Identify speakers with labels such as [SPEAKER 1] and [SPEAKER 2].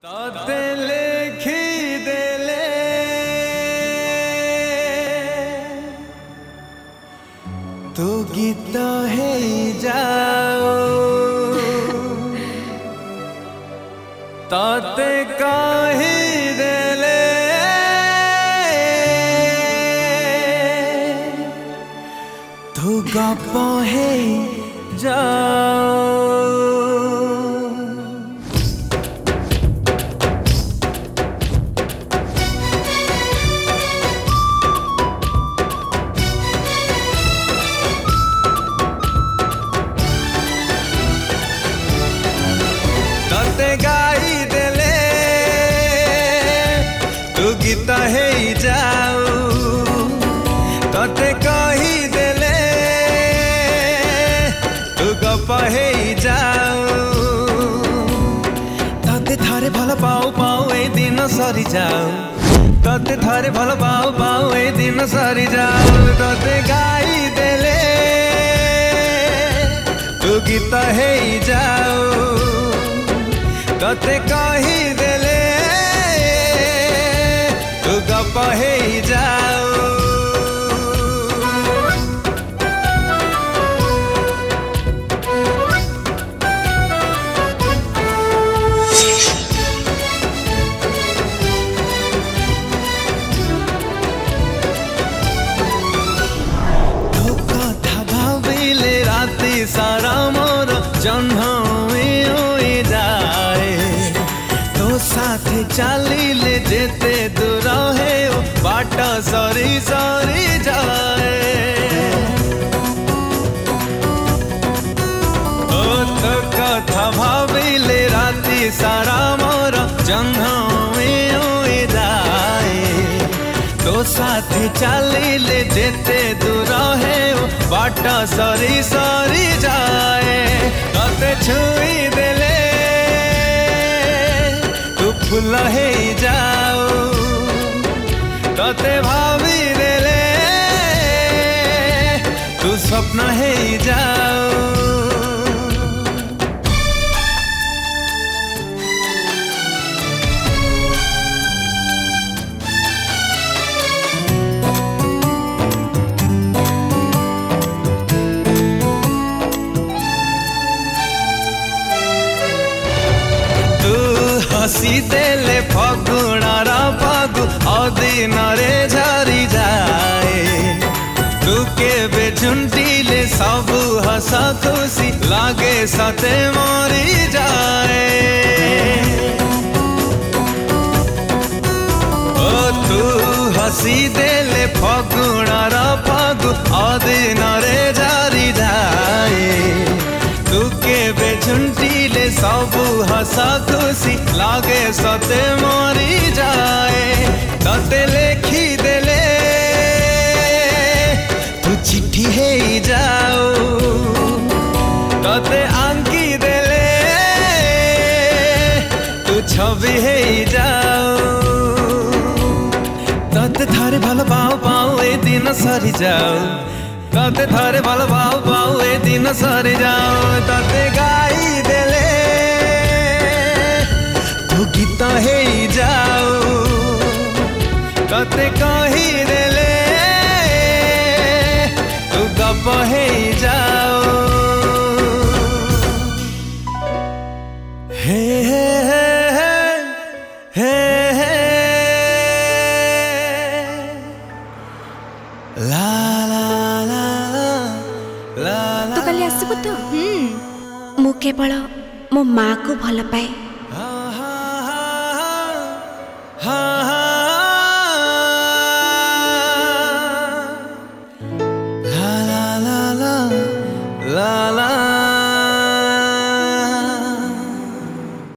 [SPEAKER 1] तोते लिखी देले तू गीत है जाओ तोते कही देले तू गप है जाओ। गाई देले तू गीत है जाऊ तोते कही देले तू गप है जाऊ तोते थारे भल पाऊ पाऊ ए दिन सरी जाऊ तोते थारे भल पाऊ पाऊ ए दिन सरी जाऊ तोते गाई देले तू गीत है जाऊ तोते कही देले तू गप है जाओ। तो कथा भाविले राति सारा मोर जन्म साथे चलिले जेते दूर है बाट सरी सरी जाए ओ तो कथा भाविले राति सारा मोर जन्म जाए तो साथे चलिले जेते दूर है बाट सरी सरी जाए तोते छुई देले फूल है जाओ तोते भावी देले तू स्वप्न है जाओ। हसी देले फगुणार फगु अदिन रे झरी जाए तू केबे झुंटिले सबु हस खुशी लागे सते मरी जाए ओ तू हसी देले फगुणार फगु अदिन रे झरी जाए तू केबे झुंटिले सबु हस खुशी लागे सते मरी जाए तोते लिखी देले तू चिट्ठी है जाओ तोते आंकी देले तू छवि है जाओ तोते थारे भल पाऊ पाऊ ए दिन सरी जाओ तोते थारे भल पाऊ पाऊ ए दिन सरी जाओ तोते गाई देले तू गीत है जाओ तोते कही देले तू गप है जाओ। हे हे हे हे ला ला ला ला
[SPEAKER 2] तो कल आसबु तो मु केवल मो माँ को भल पाए